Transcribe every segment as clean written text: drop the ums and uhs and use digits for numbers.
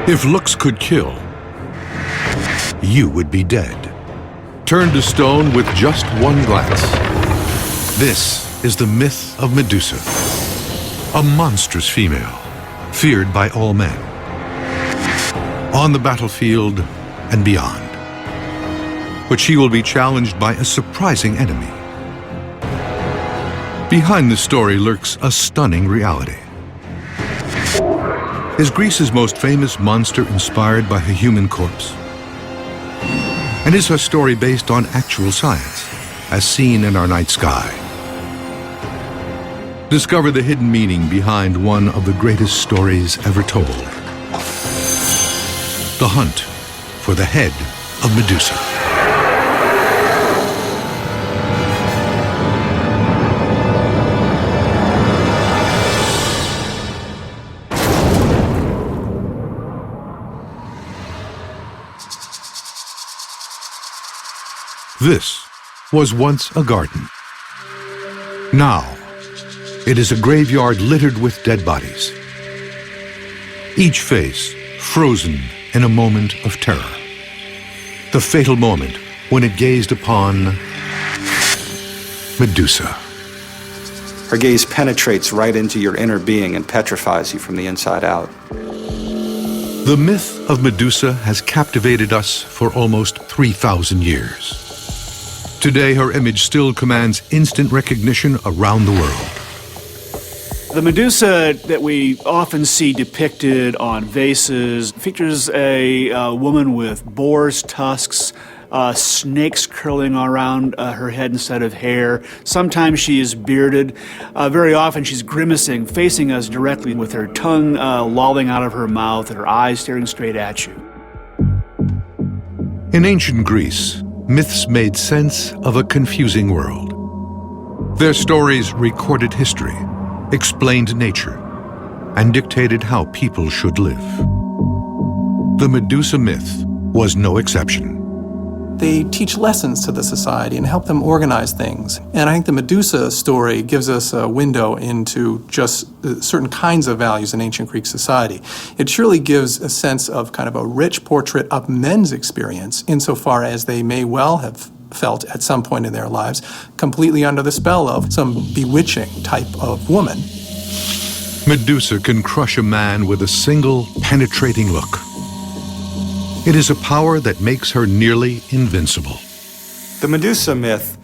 If looks could kill, you would be dead. Turned to stone with just one glance. This is the myth of Medusa, a monstrous female, feared by all men, on the battlefield and beyond. But she will be challenged by a surprising enemy. Behind the story lurks a stunning reality. Is Greece's most famous monster inspired by a human corpse? And is her story based on actual science, as seen in our night sky? Discover the hidden meaning behind one of the greatest stories ever told. The hunt for the head of Medusa. This was once a garden. Now, it is a graveyard littered with dead bodies. Each face frozen in a moment of terror. The fatal moment when it gazed upon Medusa. Her gaze penetrates right into your inner being and petrifies you from the inside out. The myth of Medusa has captivated us for almost 3,000 years. Today, her image still commands instant recognition around the world. The Medusa that we often see depicted on vases features a woman with boar's tusks, snakes curling around her head instead of hair. Sometimes she is bearded. Very often she's grimacing, facing us directly with her tongue lolling out of her mouth and her eyes staring straight at you. In ancient Greece, myths made sense of a confusing world. Their stories recorded history, explained nature, and dictated how people should live. The Medusa myth was no exception. They teach lessons to the society and help them organize things. And I think the Medusa story gives us a window into just certain kinds of values in ancient Greek society. It surely gives a sense of kind of a rich portrait of men's experience insofar as they may well have felt at some point in their lives completely under the spell of some bewitching type of woman. Medusa can crush a man with a single penetrating look. It is a power that makes her nearly invincible. The Medusa myth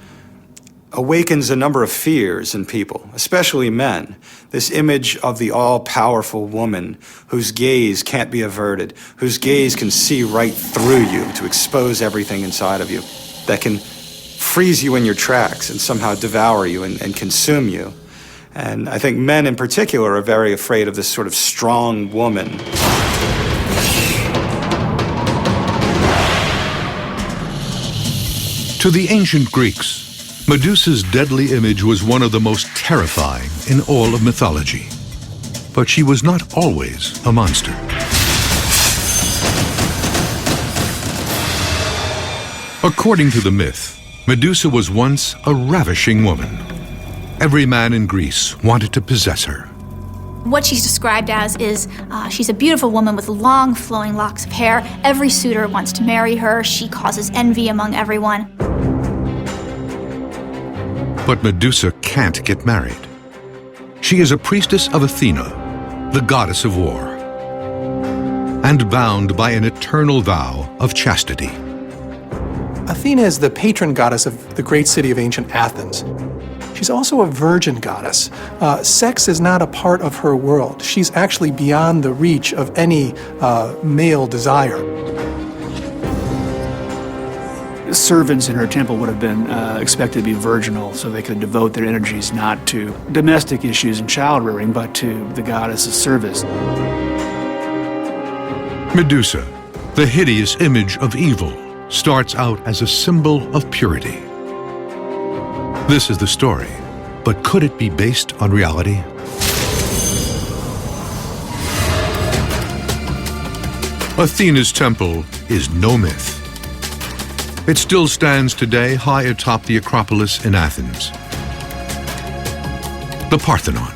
awakens a number of fears in people, especially men. This image of the all-powerful woman whose gaze can't be averted, whose gaze can see right through you to expose everything inside of you, that can freeze you in your tracks and somehow devour you and consume you. And I think men in particular are very afraid of this sort of strong woman. To the ancient Greeks, Medusa's deadly image was one of the most terrifying in all of mythology. But she was not always a monster. According to the myth, Medusa was once a ravishing woman. Every man in Greece wanted to possess her. What she's described as is she's a beautiful woman with long flowing locks of hair. Every suitor wants to marry her. She causes envy among everyone. But Medusa can't get married. She is a priestess of Athena, the goddess of war, and bound by an eternal vow of chastity. Athena is the patron goddess of the great city of ancient Athens. She's also a virgin goddess. Sex is not a part of her world. She's actually beyond the reach of any male desire. Servants in her temple would have been expected to be virginal, so they could devote their energies not to domestic issues and child rearing, but to the goddess's service. Medusa, the hideous image of evil, starts out as a symbol of purity. This is the story, but could it be based on reality? Athena's temple is no myth. It still stands today high atop the Acropolis in Athens. The Parthenon.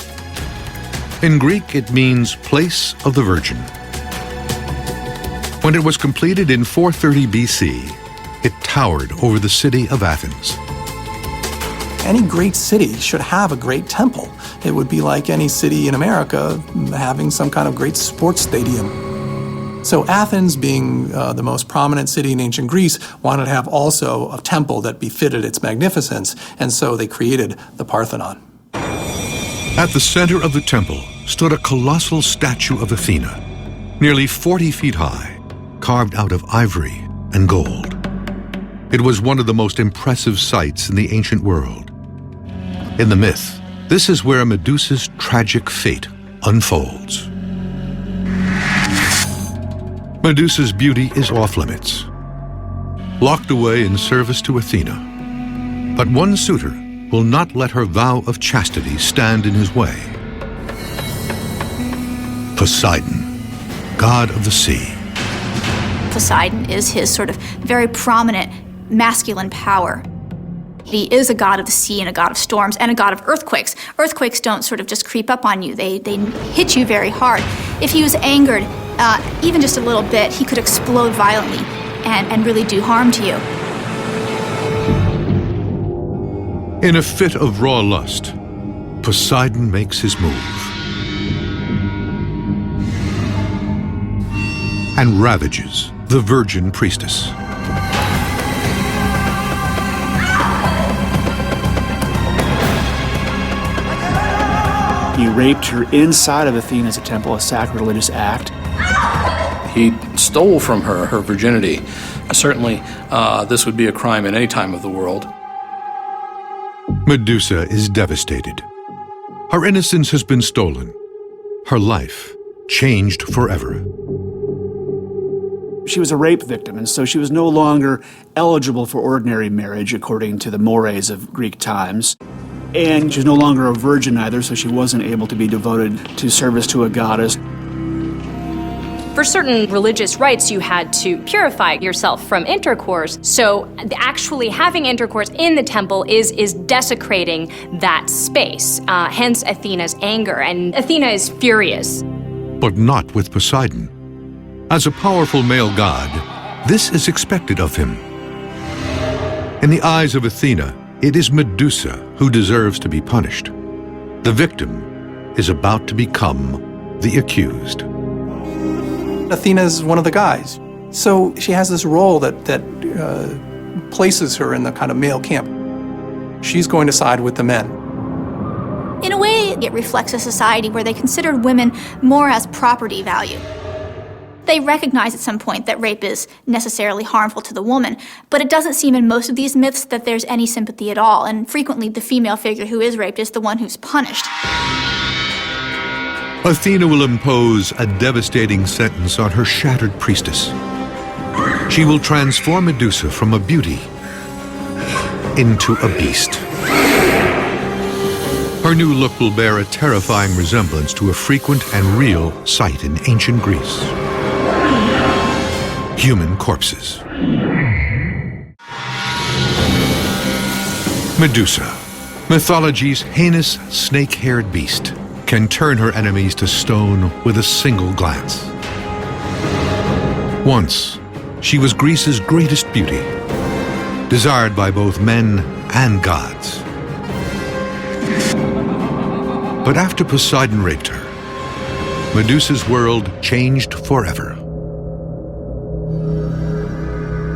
In Greek, it means place of the Virgin. When it was completed in 430 BC, it towered over the city of Athens. Any great city should have a great temple. It would be like any city in America having some kind of great sports stadium. So Athens, being the most prominent city in ancient Greece, wanted to have also a temple that befitted its magnificence, and so they created the Parthenon. At the center of the temple stood a colossal statue of Athena, nearly 40 feet high, carved out of ivory and gold. It was one of the most impressive sights in the ancient world. In the myth, this is where Medusa's tragic fate unfolds. Medusa's beauty is off limits, locked away in service to Athena. But one suitor will not let her vow of chastity stand in his way. Poseidon, god of the sea. Poseidon is his sort of very prominent masculine power. He is a god of the sea and a god of storms and a god of earthquakes. Earthquakes don't sort of just creep up on you. They hit you very hard. If he was angered, even just a little bit, he could explode violently and really do harm to you. In a fit of raw lust, Poseidon makes his move and ravages the virgin priestess. He raped her inside of Athena's temple, a sacrilegious act. He stole from her her virginity. Certainly, this would be a crime in any time of the world. Medusa is devastated. Her innocence has been stolen. Her life changed forever. She was a rape victim, and so she was no longer eligible for ordinary marriage according to the mores of Greek times. And she was no longer a virgin either, so she wasn't able to be devoted to service to a goddess. For certain religious rites, you had to purify yourself from intercourse. So actually having intercourse in the temple is desecrating that space. Hence Athena's anger, and Athena is furious. But not with Poseidon. As a powerful male god, this is expected of him. In the eyes of Athena, it is Medusa who deserves to be punished. The victim is about to become the accused. Athena is one of the guys. So she has this role that places her in the kind of male camp. She's going to side with the men. In a way, it reflects a society where they considered women more as property value. They recognize at some point that rape is necessarily harmful to the woman, but it doesn't seem in most of these myths that there's any sympathy at all, and frequently the female figure who is raped is the one who's punished. Athena will impose a devastating sentence on her shattered priestess. She will transform Medusa from a beauty into a beast. Her new look will bear a terrifying resemblance to a frequent and real sight in ancient Greece. Human corpses. Medusa, mythology's heinous snake-haired beast, can turn her enemies to stone with a single glance. Once, she was Greece's greatest beauty, desired by both men and gods. But after Poseidon raped her, Medusa's world changed forever.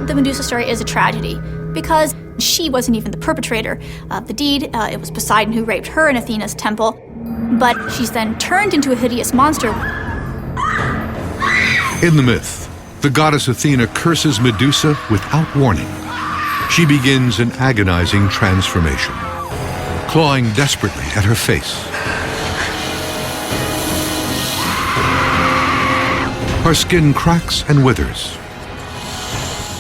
The Medusa story is a tragedy because she wasn't even the perpetrator of the deed. It was Poseidon who raped her in Athena's temple, but she's then turned into a hideous monster. In the myth, the goddess Athena curses Medusa without warning. She begins an agonizing transformation, clawing desperately at her face. Her skin cracks and withers,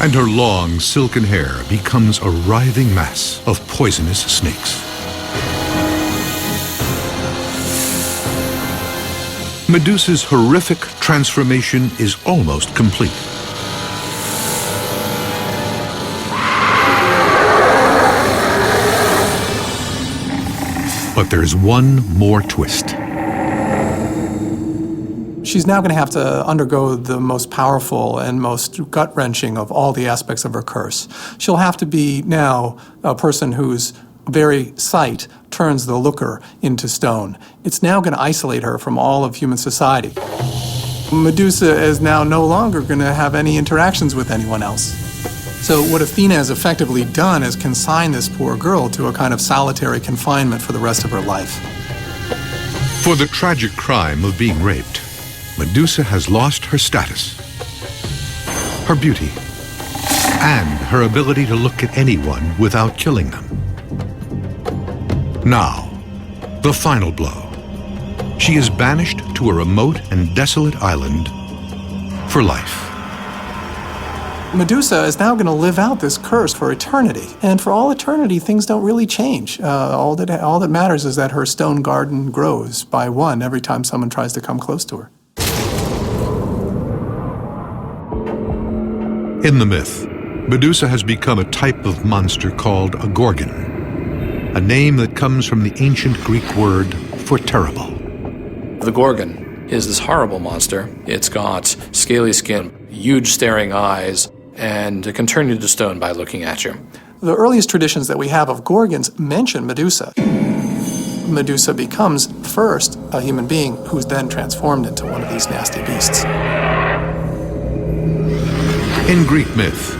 and her long silken hair becomes a writhing mass of poisonous snakes. Medusa's horrific transformation is almost complete. But there's one more twist. She's now going to have to undergo the most powerful and most gut-wrenching of all the aspects of her curse. She'll have to be now a person whose very sight turns the looker into stone. It's now going to isolate her from all of human society. Medusa is now no longer going to have any interactions with anyone else. So what Athena has effectively done is consign this poor girl to a kind of solitary confinement for the rest of her life. For the tragic crime of being raped, Medusa has lost her status, her beauty, and her ability to look at anyone without killing them. Now, the final blow. She is banished to a remote and desolate island for life. Medusa is now going to live out this curse for eternity. And for all eternity, things don't really change. All that matters is that her stone garden grows by one every time someone tries to come close to her. In the myth, Medusa has become a type of monster called a gorgon, a name that comes from the ancient Greek word for terrible. The Gorgon is this horrible monster. It's got scaly skin, huge staring eyes, and it can turn you to stone by looking at you. The earliest traditions that we have of gorgons mention Medusa. Medusa becomes first a human being who's then transformed into one of these nasty beasts. In Greek myth,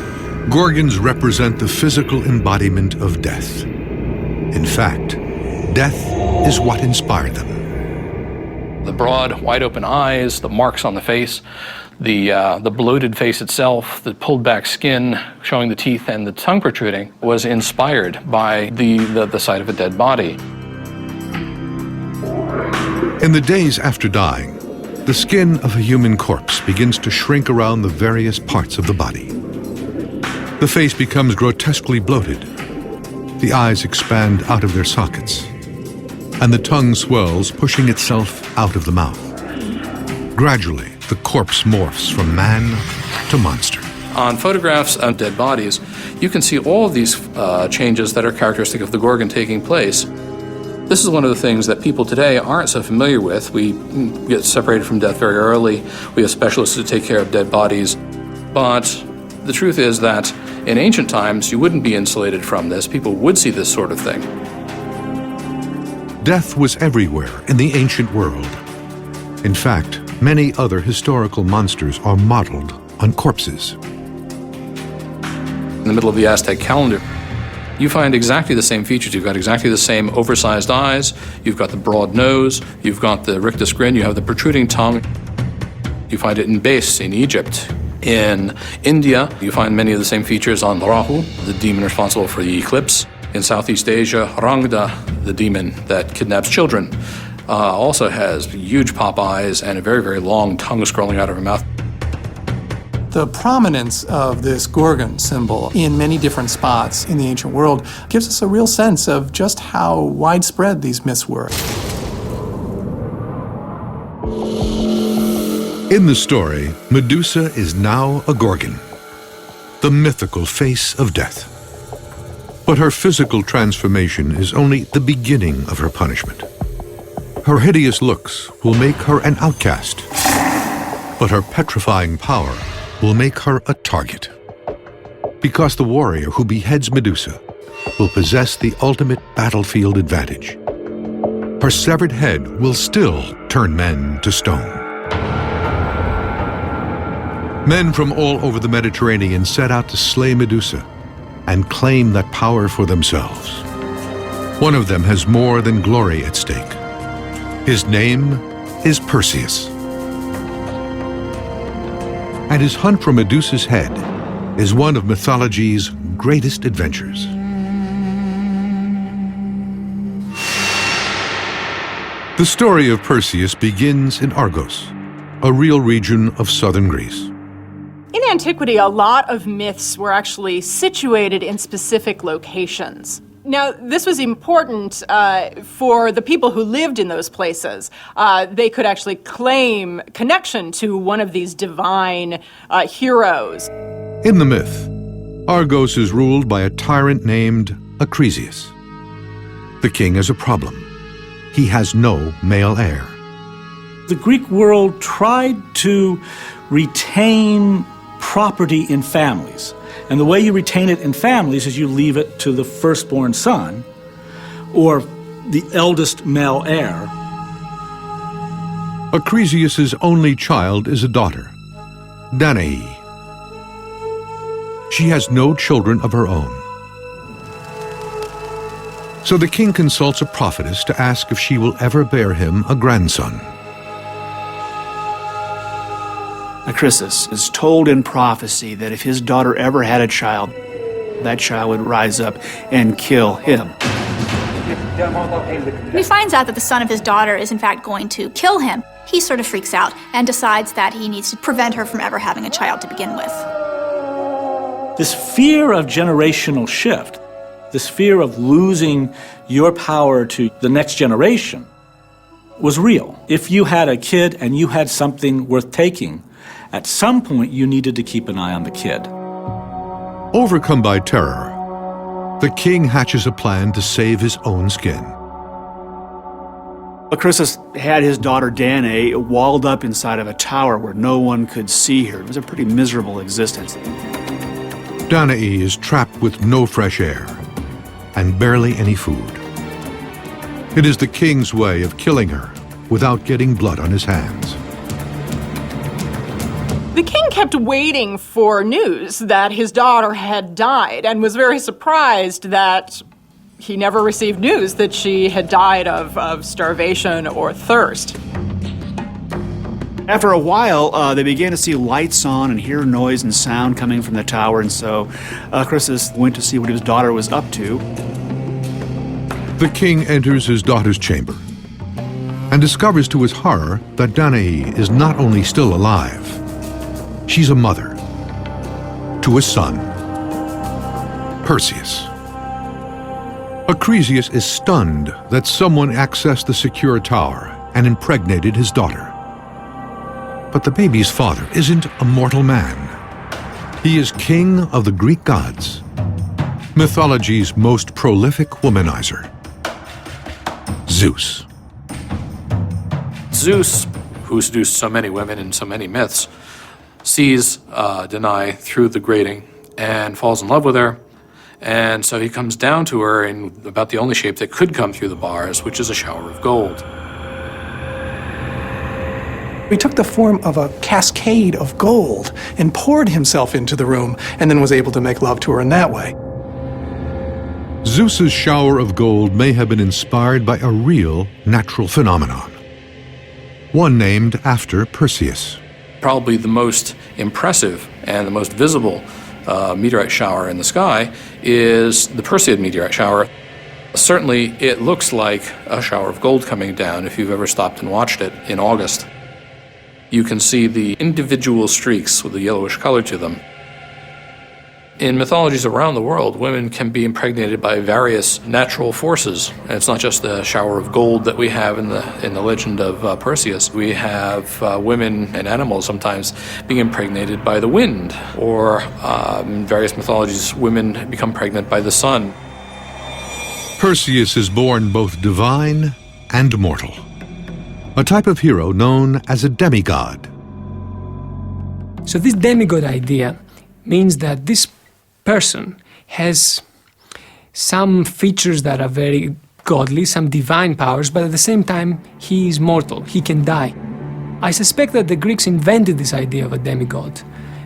gorgons represent the physical embodiment of death. In fact, death is what inspired them. The broad, wide-open eyes, the marks on the face, the bloated face itself, the pulled-back skin showing the teeth and the tongue protruding was inspired by the sight of a dead body. In the days after dying, the skin of a human corpse begins to shrink around the various parts of the body. The face becomes grotesquely bloated. The eyes expand out of their sockets, and the tongue swells, pushing itself out of the mouth. Gradually, the corpse morphs from man to monster. On photographs of dead bodies, you can see all of these changes that are characteristic of the Gorgon taking place. This is one of the things that people today aren't so familiar with. We get separated from death very early. We have specialists who take care of dead bodies. But the truth is that in ancient times, you wouldn't be insulated from this. People would see this sort of thing. Death was everywhere in the ancient world. In fact, many other historical monsters are modeled on corpses. In the middle of the Aztec calendar, you find exactly the same features. You've got exactly the same oversized eyes, you've got the broad nose, you've got the rictus grin, you have the protruding tongue. You find it in Bes in Egypt. In India, you find many of the same features on Rahu, the demon responsible for the eclipse. In Southeast Asia, Rangda, the demon that kidnaps children, also has huge pop eyes and a very, very long tongue scrolling out of her mouth. The prominence of this Gorgon symbol in many different spots in the ancient world gives us a real sense of just how widespread these myths were. In the story, Medusa is now a Gorgon, the mythical face of death. But her physical transformation is only the beginning of her punishment. Her hideous looks will make her an outcast, but her petrifying power will make her a target. Because the warrior who beheads Medusa will possess the ultimate battlefield advantage. Her severed head will still turn men to stone. Men from all over the Mediterranean set out to slay Medusa and claim that power for themselves. One of them has more than glory at stake. His name is Perseus. And his hunt for Medusa's head is one of mythology's greatest adventures. The story of Perseus begins in Argos, a real region of southern Greece. In antiquity, a lot of myths were actually situated in specific locations. Now, this was important for the people who lived in those places. They could actually claim connection to one of these divine heroes. In the myth, Argos is ruled by a tyrant named Acrisius. The king has a problem. He has no male heir. The Greek world tried to retain property in families. And the way you retain it in families is you leave it to the firstborn son or the eldest male heir. Acrisius's only child is a daughter, Danae. She has no children of her own. So the king consults a prophetess to ask if she will ever bear him a grandson. Acrisius is told in prophecy that if his daughter ever had a child, that child would rise up and kill him. When he finds out that the son of his daughter is in fact going to kill him, he sort of freaks out and decides that he needs to prevent her from ever having a child to begin with. This fear of generational shift, this fear of losing your power to the next generation, was real. If you had a kid and you had something worth taking, at some point you needed to keep an eye on the kid. Overcome by terror, the king hatches a plan to save his own skin. Acrisius had his daughter Danae walled up inside of a tower where no one could see her. It was a pretty miserable existence. Danae is trapped with no fresh air and barely any food. It is the king's way of killing her without getting blood on his hands. The king kept waiting for news that his daughter had died and was very surprised that he never received news that she had died of starvation or thirst. After a while, they began to see lights on and hear noise and sound coming from the tower, and so Acrisius went to see what his daughter was up to. The king enters his daughter's chamber and discovers to his horror that Danae is not only still alive, she's a mother to a son, Perseus. Acrisius is stunned that someone accessed the secure tower and impregnated his daughter. But the baby's father isn't a mortal man. He is king of the Greek gods, mythology's most prolific womanizer, Zeus. Zeus, who seduced so many women in so many myths, sees Danae through the grating and falls in love with her. And so he comes down to her in about the only shape that could come through the bars, which is a shower of gold. He took the form of a cascade of gold and poured himself into the room and then was able to make love to her in that way. Zeus's shower of gold may have been inspired by a real natural phenomenon, one named after Perseus. Probably the most impressive and the most visible meteorite shower in the sky is the Perseid meteorite shower. Certainly, it looks like a shower of gold coming down if you've ever stopped and watched it in August. You can see the individual streaks with a yellowish color to them. In mythologies around the world, women can be impregnated by various natural forces. And it's not just the shower of gold that we have in the legend of Perseus. We have women and animals sometimes being impregnated by the wind, or in various mythologies, women become pregnant by the sun. Perseus is born both divine and mortal, a type of hero known as a demigod. So this demigod idea means that this person has some features that are very godly, some divine powers, but at the same time, he is mortal, he can die. I suspect that the Greeks invented this idea of a demigod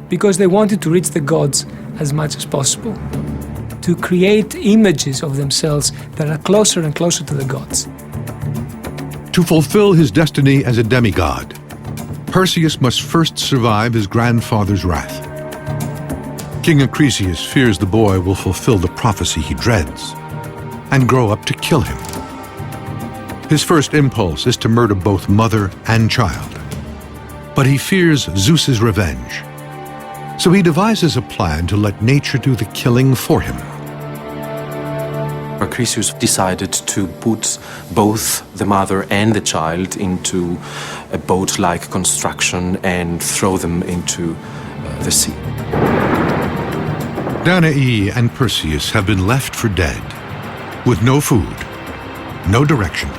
because they wanted to reach the gods as much as possible, to create images of themselves that are closer and closer to the gods. To fulfill his destiny as a demigod, Perseus must first survive his grandfather's wrath. King Acrisius fears the boy will fulfill the prophecy he dreads and grow up to kill him. His first impulse is to murder both mother and child, but he fears Zeus's revenge. So he devises a plan to let nature do the killing for him. Acrisius decided to put both the mother and the child into a boat-like construction and throw them into the sea. Danae and Perseus have been left for dead, with no food, no direction,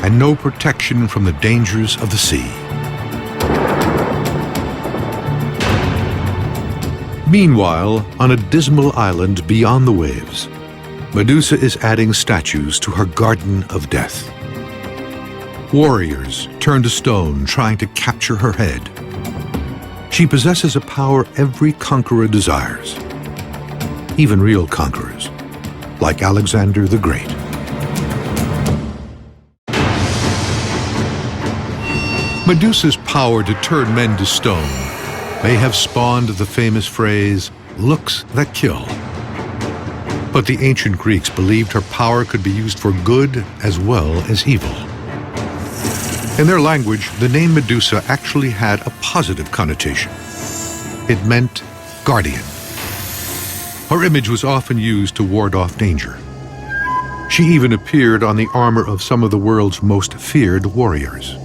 and no protection from the dangers of the sea. Meanwhile, on a dismal island beyond the waves, Medusa is adding statues to her garden of death. Warriors turn to stone trying to capture her head. She possesses a power every conqueror desires, even real conquerors, like Alexander the Great. Medusa's power to turn men to stone may have spawned the famous phrase, "looks that kill." But the ancient Greeks believed her power could be used for good as well as evil. In their language, the name Medusa actually had a positive connotation. It meant guardian. Her image was often used to ward off danger. She even appeared on the armor of some of the world's most feared warriors.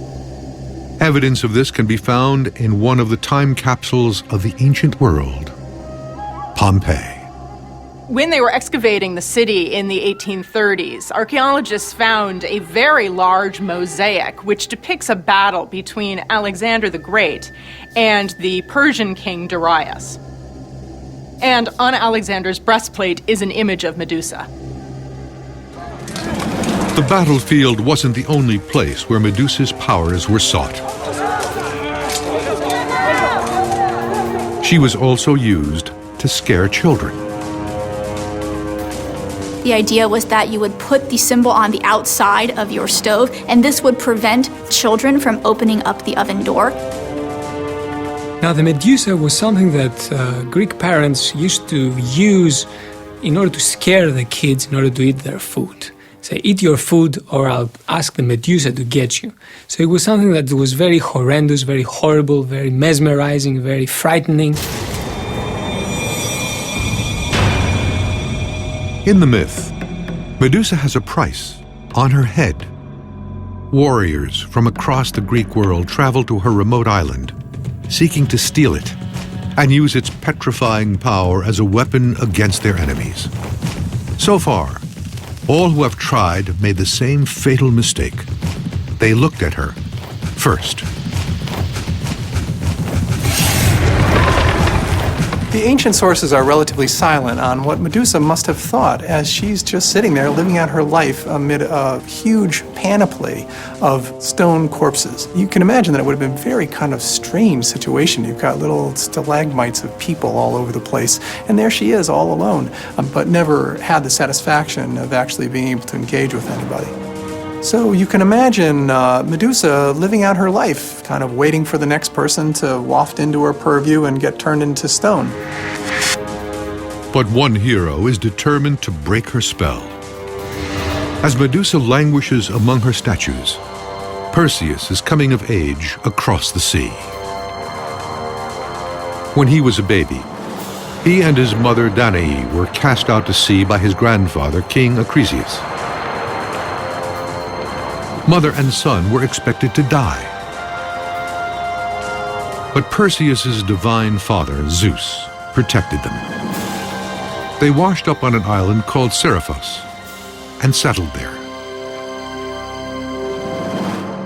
Evidence of this can be found in one of the time capsules of the ancient world, Pompeii. When they were excavating the city in the 1830s, archaeologists found a very large mosaic which depicts a battle between Alexander the Great and the Persian king Darius. And on Alexander's breastplate is an image of Medusa. The battlefield wasn't the only place where Medusa's powers were sought. She was also used to scare children. The idea was that you would put the symbol on the outside of your stove, and this would prevent children from opening up the oven door. Now, the Medusa was something that Greek parents used to use in order to scare the kids in order to eat their food. Say, eat your food or I'll ask the Medusa to get you. So it was something that was very horrendous, very horrible, very mesmerizing, very frightening. In the myth, Medusa has a price on her head. Warriors from across the Greek world travel to her remote island, seeking to steal it and use its petrifying power as a weapon against their enemies. So far, all who have tried made the same fatal mistake. They looked at her first. The ancient sources are relatively silent on what Medusa must have thought as she's just sitting there living out her life amid a huge panoply of stone corpses. You can imagine that it would have been a very kind of strange situation. You've got little stalagmites of people all over the place, and there she is all alone, but never had the satisfaction of actually being able to engage with anybody. So you can imagine Medusa living out her life, kind of waiting for the next person to waft into her purview and get turned into stone. But one hero is determined to break her spell. As Medusa languishes among her statues, Perseus is coming of age across the sea. When he was a baby, he and his mother Danae were cast out to sea by his grandfather, King Acrisius. Mother and son were expected to die. But Perseus's divine father, Zeus, protected them. They washed up on an island called Seriphos and settled there.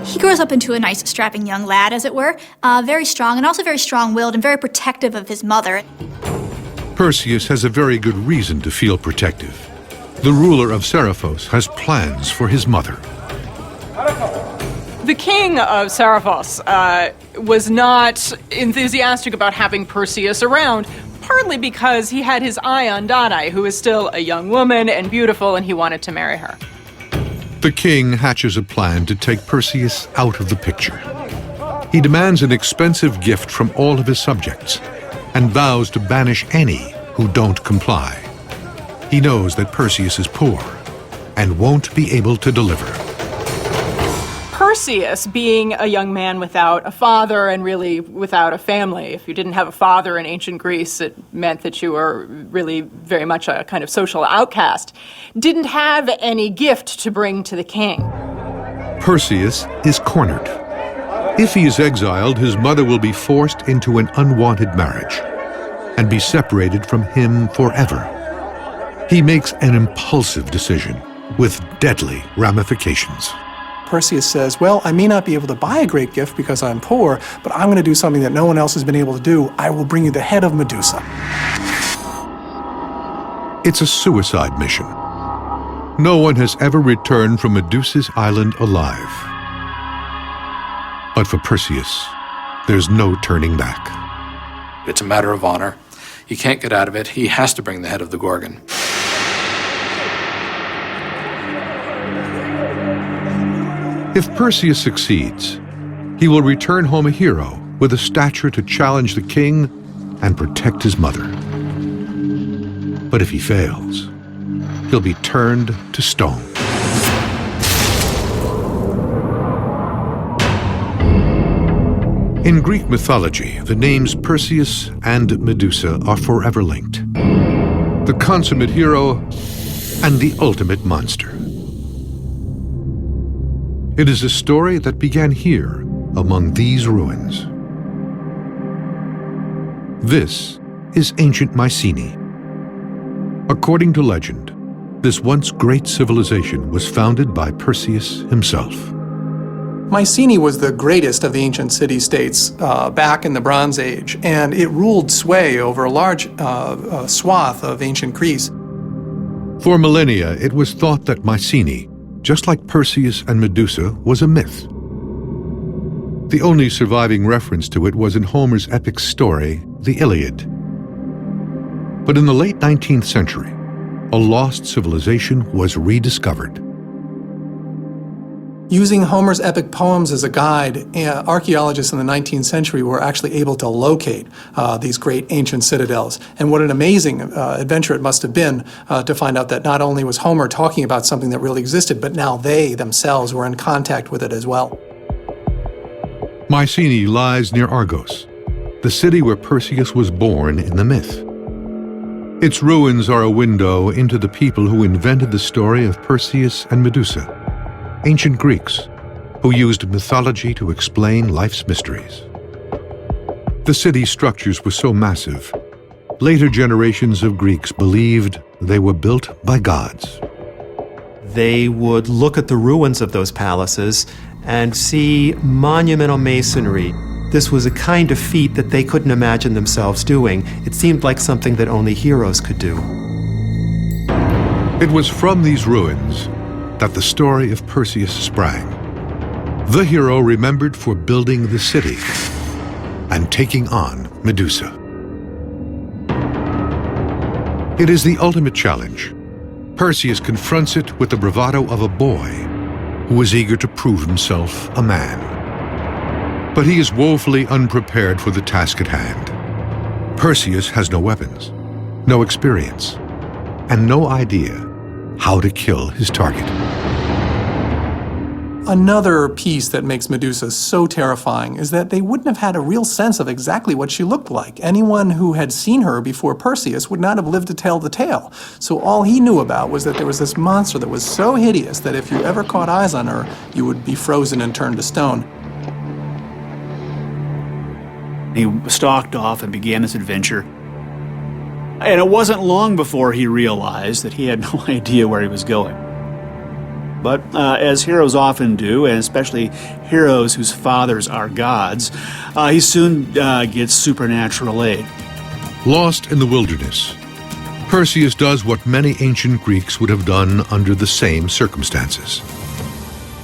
He grows up into a nice, strapping young lad, as it were, very strong and also very strong-willed and very protective of his mother. Perseus has a very good reason to feel protective. The ruler of Seriphos has plans for his mother. The king of Seriphos was not enthusiastic about having Perseus around, partly because he had his eye on Danae, who is still a young woman and beautiful, and he wanted to marry her. The king hatches a plan to take Perseus out of the picture. He demands an expensive gift from all of his subjects and vows to banish any who don't comply. He knows that Perseus is poor and won't be able to deliver. Perseus, being a young man without a father and really without a family, if you didn't have a father in ancient Greece, it meant that you were really very much a kind of social outcast, didn't have any gift to bring to the king. Perseus is cornered. If he is exiled, his mother will be forced into an unwanted marriage and be separated from him forever. He makes an impulsive decision with deadly ramifications. Perseus says, well, I may not be able to buy a great gift because I'm poor, but I'm going to do something that no one else has been able to do. I will bring you the head of Medusa. It's a suicide mission. No one has ever returned from Medusa's island alive. But for Perseus, there's no turning back. It's a matter of honor. He can't get out of it. He has to bring the head of the Gorgon. If Perseus succeeds, he will return home a hero with a stature to challenge the king and protect his mother. But if he fails, he'll be turned to stone. In Greek mythology, the names Perseus and Medusa are forever linked. The consummate hero and the ultimate monster. It is a story that began here, among these ruins. This is ancient Mycenae. According to legend, this once great civilization was founded by Perseus himself. Mycenae was the greatest of the ancient city-states back in the Bronze Age, and it ruled sway over a large swath of ancient Greece. For millennia, it was thought that Mycenae, just like Perseus and Medusa, was a myth. The only surviving reference to it was in Homer's epic story, the Iliad. But in the late 19th century, a lost civilization was rediscovered. Using Homer's epic poems as a guide, archaeologists in the 19th century were actually able to locate these great ancient citadels. And what an amazing adventure it must have been to find out that not only was Homer talking about something that really existed, but now they themselves were in contact with it as well. Mycenae lies near Argos, the city where Perseus was born in the myth. Its ruins are a window into the people who invented the story of Perseus and Medusa, ancient Greeks who used mythology to explain life's mysteries. The city's structures were so massive, later generations of Greeks believed they were built by gods. They would look at the ruins of those palaces and see monumental masonry. This was a kind of feat that they couldn't imagine themselves doing. It seemed like something that only heroes could do. It was from these ruins that the story of Perseus sprang. The hero remembered for building the city and taking on Medusa. It is the ultimate challenge. Perseus confronts it with the bravado of a boy who is eager to prove himself a man. But he is woefully unprepared for the task at hand. Perseus has no weapons, no experience, and no idea how to kill his target. Another piece that makes Medusa so terrifying is that they wouldn't have had a real sense of exactly what she looked like. Anyone who had seen her before Perseus would not have lived to tell the tale. So all he knew about was that there was this monster that was so hideous that if you ever caught eyes on her, you would be frozen and turned to stone. He stalked off and began this adventure. And it wasn't long before he realized that he had no idea where he was going. But as heroes often do, and especially heroes whose fathers are gods, he soon gets supernatural aid. Lost in the wilderness, Perseus does what many ancient Greeks would have done under the same circumstances.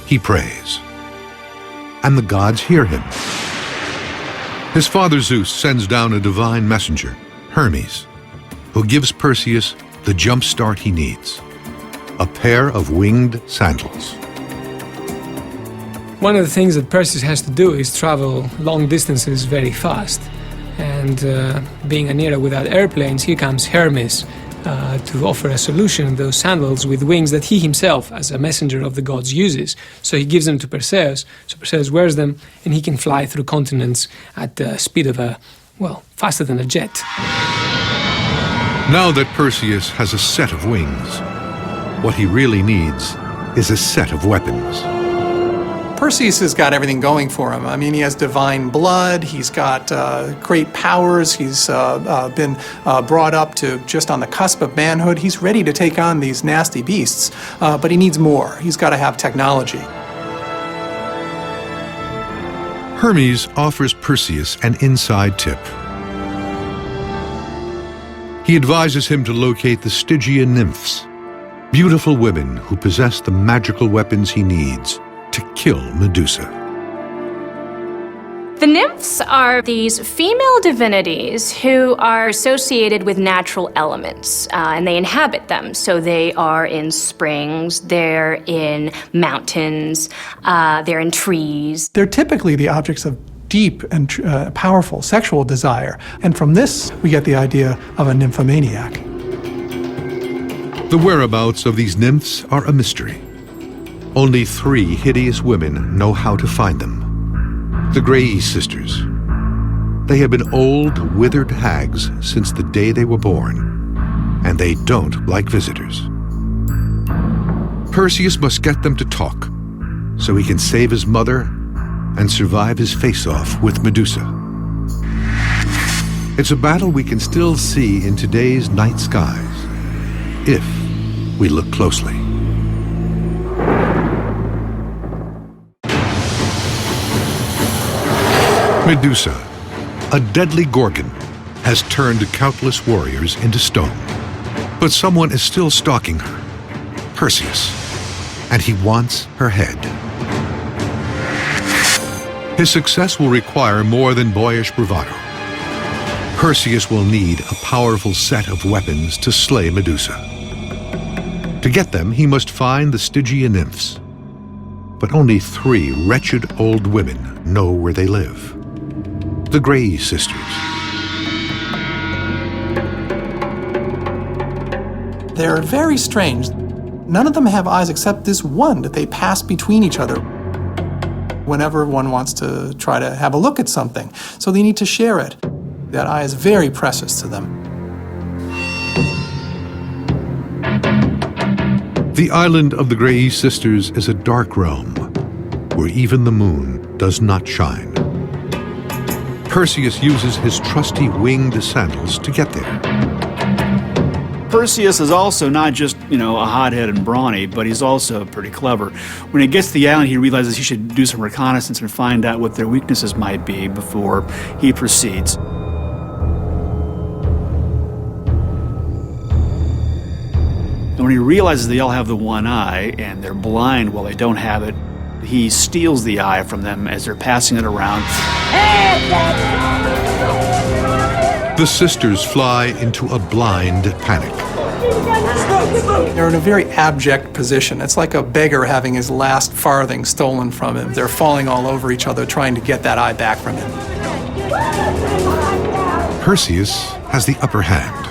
He prays, and the gods hear him. His father Zeus sends down a divine messenger, Hermes, who gives Perseus the jump start he needs, a pair of winged sandals. One of the things that Perseus has to do is travel long distances very fast. And being an era without airplanes, here comes Hermes to offer a solution, those sandals with wings that he himself, as a messenger of the gods, uses. So he gives them to Perseus, so Perseus wears them, and he can fly through continents at the speed of faster than a jet. Now that Perseus has a set of wings, what he really needs is a set of weapons. Perseus has got everything going for him. I mean, he has divine blood, he's got great powers, he's been brought up to just on the cusp of manhood. He's ready to take on these nasty beasts, but he needs more. He's got to have technology. Hermes offers Perseus an inside tip. He advises him to locate the Stygian nymphs, beautiful women who possess the magical weapons he needs to kill Medusa. The nymphs are these female divinities who are associated with natural elements, and they inhabit them. So they are in springs, they're in mountains, they're in trees. They're typically the objects of deep and powerful sexual desire, and from this we get the idea of a nymphomaniac. The whereabouts of these nymphs are a mystery. Only 3 hideous women know how to find them. The Grey sisters. They have been old, withered hags since the day they were born, and they don't like visitors. Perseus must get them to talk, so he can save his mother and survive his face-off with Medusa. It's a battle we can still see in today's night skies, if we look closely. Medusa, a deadly gorgon, has turned countless warriors into stone. But someone is still stalking her, Perseus, and he wants her head. His success will require more than boyish bravado. Perseus will need a powerful set of weapons to slay Medusa. To get them, he must find the Stygian nymphs. But only 3 wretched old women know where they live. The Grey sisters. They're very strange. None of them have eyes except this one that they pass between each other whenever one wants to try to have a look at something. So they need to share it. That eye is very precious to them. The island of the Grey sisters is a dark realm where even the moon does not shine. Perseus uses his trusty winged sandals to get there. Perseus is also not just, a hothead and brawny, but he's also pretty clever. When he gets to the island, he realizes he should do some reconnaissance and find out what their weaknesses might be before he proceeds. And when he realizes they all have the one eye and they're blind while they don't have it, he steals the eye from them as they're passing it around. The sisters fly into a blind panic. They're in a very abject position. It's like a beggar having his last farthing stolen from him. They're falling all over each other trying to get that eye back from him. Perseus has the upper hand.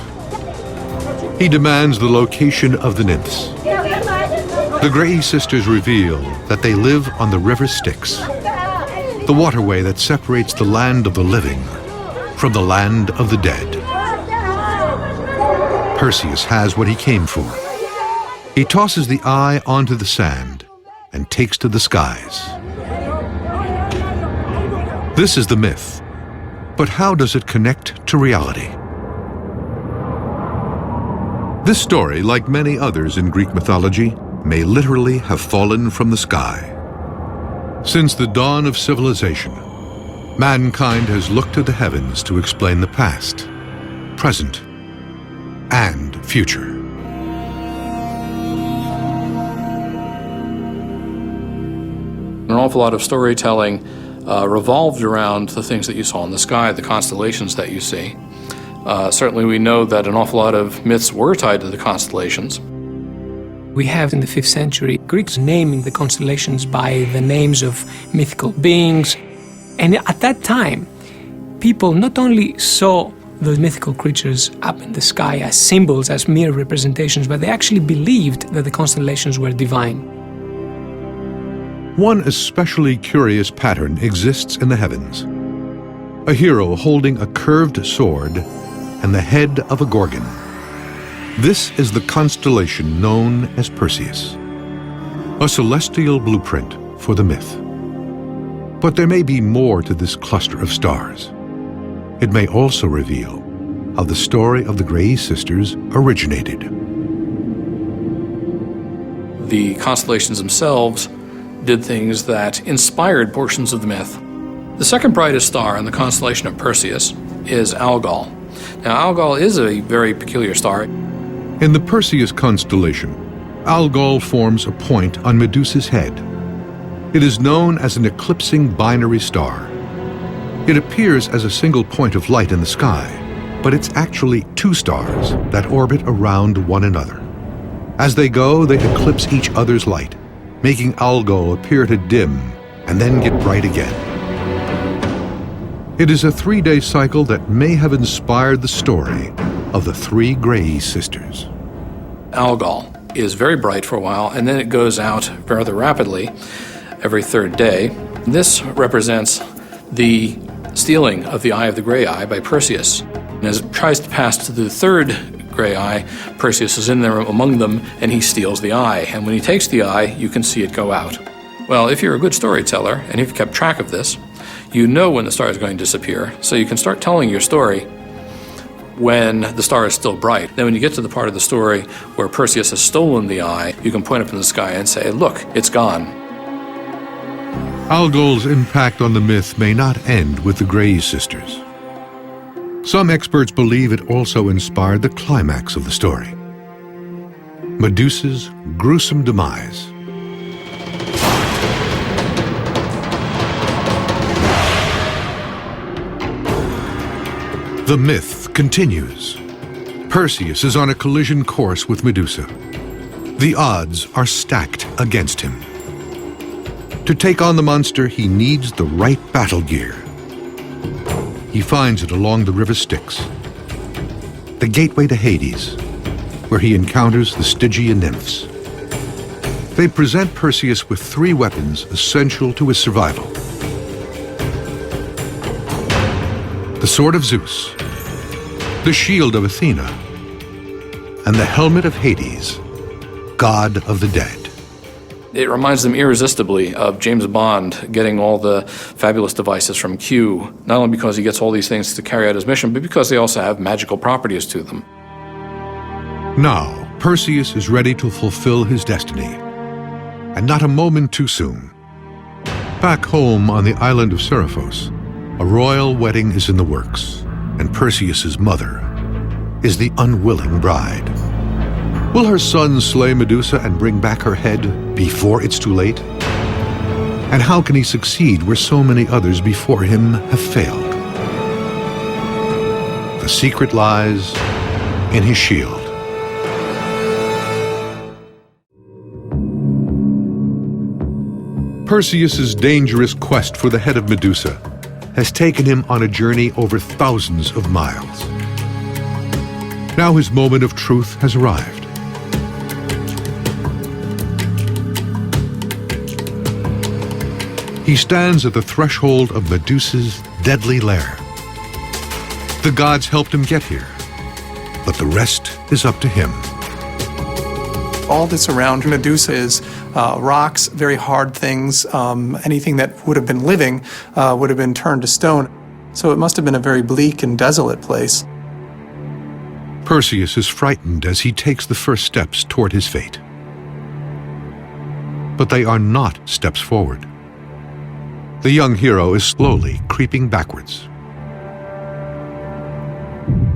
He demands the location of the nymphs. The Grey sisters reveal that they live on the river Styx, the waterway that separates the land of the living from the land of the dead. Perseus has what he came for. He tosses the eye onto the sand and takes to the skies. This is the myth, but how does it connect to reality? This story, like many others in Greek mythology, may literally have fallen from the sky. Since the dawn of civilization, mankind has looked to the heavens to explain the past, present, and future. An awful lot of storytelling revolved around the things that you saw in the sky, the constellations that you see. Certainly we know that an awful lot of myths were tied to the constellations. We have in the 5th century Greeks naming the constellations by the names of mythical beings. And at that time, people not only saw those mythical creatures up in the sky as symbols, as mere representations, but they actually believed that the constellations were divine. One especially curious pattern exists in the heavens. A hero holding a curved sword and the head of a gorgon. This is the constellation known as Perseus, a celestial blueprint for the myth. But there may be more to this cluster of stars. It may also reveal how the story of the Grey sisters originated. The constellations themselves did things that inspired portions of the myth. The second brightest star in the constellation of Perseus is Algol. Now, Algol is a very peculiar star. In the Perseus constellation, Algol forms a point on Medusa's head. It is known as an eclipsing binary star. It appears as a single point of light in the sky, but it's actually two stars that orbit around one another. As they go, they eclipse each other's light, making Algol appear to dim and then get bright again. It is a 3-day cycle that may have inspired the story of the three Grey sisters. Algol is very bright for a while, and then it goes out rather rapidly every third day. This represents the stealing of the Eye of the Grey Eye by Perseus. And as it tries to pass to the third Grey Eye, Perseus is in there among them, and he steals the eye. And when he takes the eye, you can see it go out. Well, if you're a good storyteller, and you've kept track of this, you know when the star is going to disappear, so you can start telling your story when the star is still bright. Then when you get to the part of the story where Perseus has stolen the eye, you can point up in the sky and say, look, it's gone. Algol's impact on the myth may not end with the Grey sisters. Some experts believe it also inspired the climax of the story, Medusa's gruesome demise. The myth continues. Perseus is on a collision course with Medusa. The odds are stacked against him. To take on the monster, he needs the right battle gear. He finds it along the river Styx, the gateway to Hades, where he encounters the Stygian nymphs. They present Perseus with 3 weapons essential to his survival: the sword of Zeus, the shield of Athena, and the helmet of Hades, god of the dead. It reminds them irresistibly of James Bond getting all the fabulous devices from Q, not only because he gets all these things to carry out his mission, but because they also have magical properties to them. Now, Perseus is ready to fulfill his destiny, and not a moment too soon. Back home on the island of Seriphos, a royal wedding is in the works, and Perseus's mother is the unwilling bride. Will her son slay Medusa and bring back her head before it's too late? And how can he succeed where so many others before him have failed? The secret lies in his shield. Perseus's dangerous quest for the head of Medusa has taken him on a journey over thousands of miles. Now his moment of truth has arrived. He stands at the threshold of Medusa's deadly lair. The gods helped him get here, but the rest is up to him. All that's around Medusa is rocks, very hard things. Anything that would have been living would have been turned to stone. So it must have been a very bleak and desolate place. Perseus is frightened as he takes the first steps toward his fate. But they are not steps forward. The young hero is slowly creeping backwards.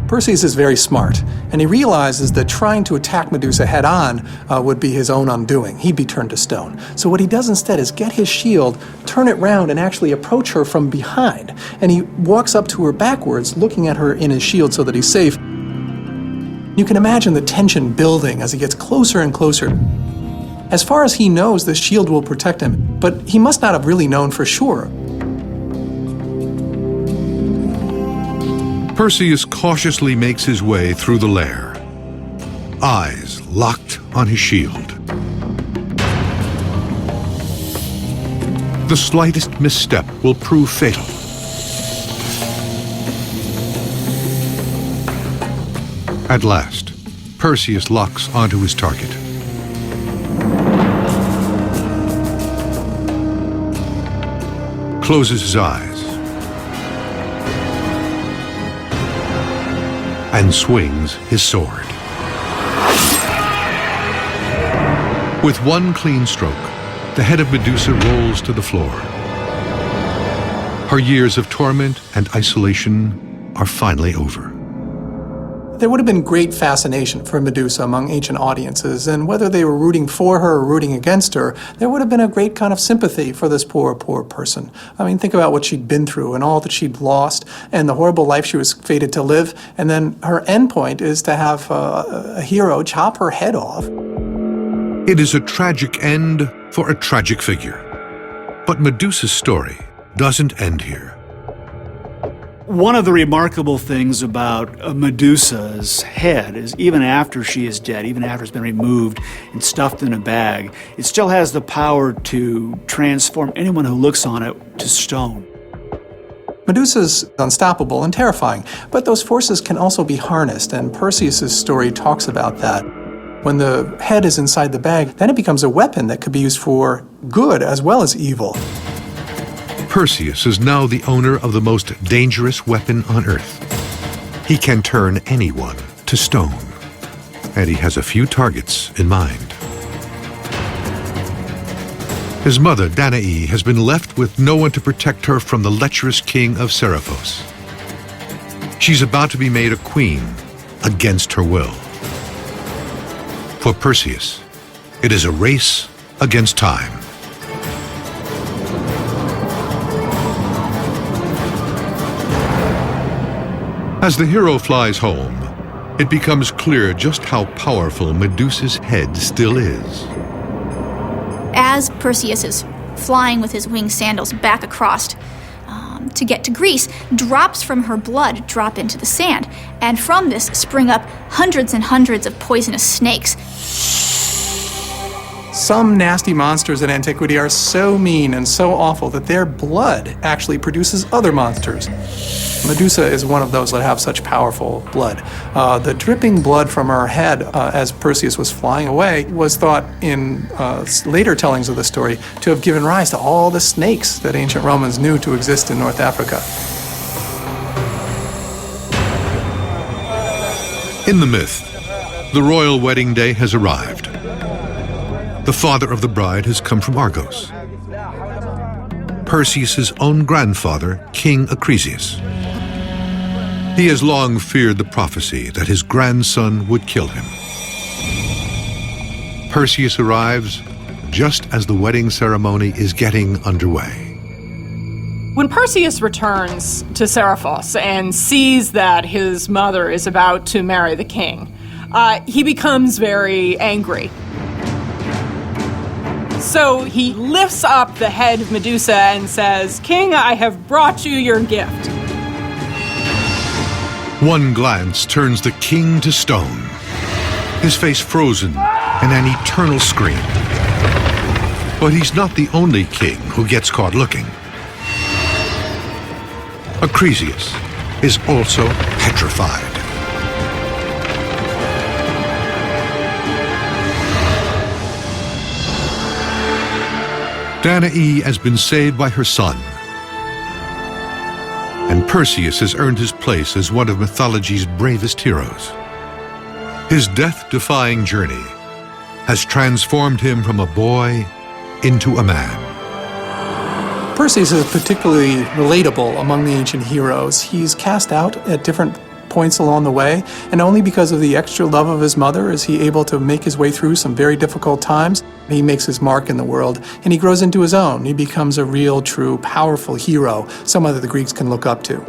Perseus is very smart, and he realizes that trying to attack Medusa head-on would be his own undoing. He'd be turned to stone. So what he does instead is get his shield, turn it round, and actually approach her from behind. And he walks up to her backwards, looking at her in his shield so that he's safe. You can imagine the tension building as he gets closer and closer. As far as he knows, the shield will protect him, but he must not have really known for sure. Perseus cautiously makes his way through the lair, eyes locked on his shield. The slightest misstep will prove fatal. At last, Perseus locks onto his target. Closes his eyes and swings his sword. With one clean stroke, the head of Medusa rolls to the floor. Her years of torment and isolation are finally over. There would have been great fascination for Medusa among ancient audiences, and whether they were rooting for her or rooting against her, there would have been a great kind of sympathy for this poor person. I mean, think about what she'd been through and all that she'd lost and the horrible life she was fated to live, and then her endpoint is to have a hero chop her head off. It is a tragic end for a tragic figure. But Medusa's story doesn't end here. One of the remarkable things about Medusa's head is even after she is dead, even after it's been removed and stuffed in a bag, it still has the power to transform anyone who looks on it to stone. Medusa's unstoppable and terrifying, but those forces can also be harnessed, and Perseus' story talks about that. When the head is inside the bag, then it becomes a weapon that could be used for good as well as evil. Perseus is now the owner of the most dangerous weapon on Earth. He can turn anyone to stone, and he has a few targets in mind. His mother, Danae, has been left with no one to protect her from the lecherous king of Seriphos. She's about to be made a queen against her will. For Perseus, it is a race against time. As the hero flies home, it becomes clear just how powerful Medusa's head still is. As Perseus is flying with his winged sandals back across to get to Greece, drops from her blood drop into the sand, and from this spring up hundreds and hundreds of poisonous snakes. Some nasty monsters in antiquity are so mean and so awful that their blood actually produces other monsters. Medusa is one of those that have such powerful blood. The dripping blood from her head as Perseus was flying away was thought in later tellings of the story to have given rise to all the snakes that ancient Romans knew to exist in North Africa. In the myth, the royal wedding day has arrived. The father of the bride has come from Argos. Perseus' own grandfather, King Acrisius. He has long feared the prophecy that his grandson would kill him. Perseus arrives just as the wedding ceremony is getting underway. When Perseus returns to Seriphos and sees that his mother is about to marry the king, he becomes very angry. So he lifts up the head of Medusa and says, "King, I have brought you your gift." One glance turns the king to stone, his face frozen in an eternal scream. But he's not the only king who gets caught looking. Acrisius is also petrified. Danae has been saved by her son, and Perseus has earned his place as one of mythology's bravest heroes. His death-defying journey has transformed him from a boy into a man. Perseus is particularly relatable among the ancient heroes. He's cast out at different points along the way, and only because of the extra love of his mother is he able to make his way through some very difficult times. He makes his mark in the world, and he grows into his own. He becomes a real, true, powerful hero, someone that the Greeks can look up to.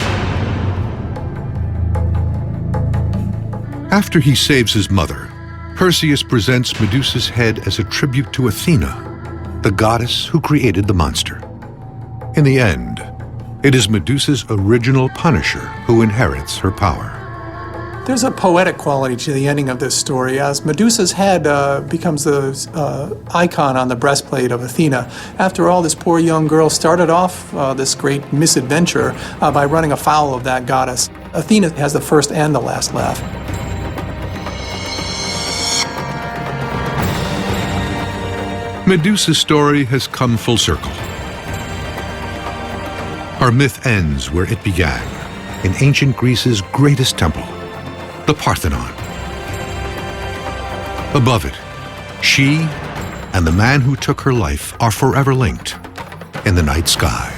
After he saves his mother, Perseus presents Medusa's head as a tribute to Athena, the goddess who created the monster. In the end, it is Medusa's original punisher who inherits her power. There's a poetic quality to the ending of this story, as Medusa's head becomes the icon on the breastplate of Athena. After all, this poor young girl started off this great misadventure by running afoul of that goddess. Athena has the first and the last laugh. Medusa's story has come full circle. Our myth ends where it began, in ancient Greece's greatest temple, the Parthenon. Above it, she and the man who took her life are forever linked in the night sky.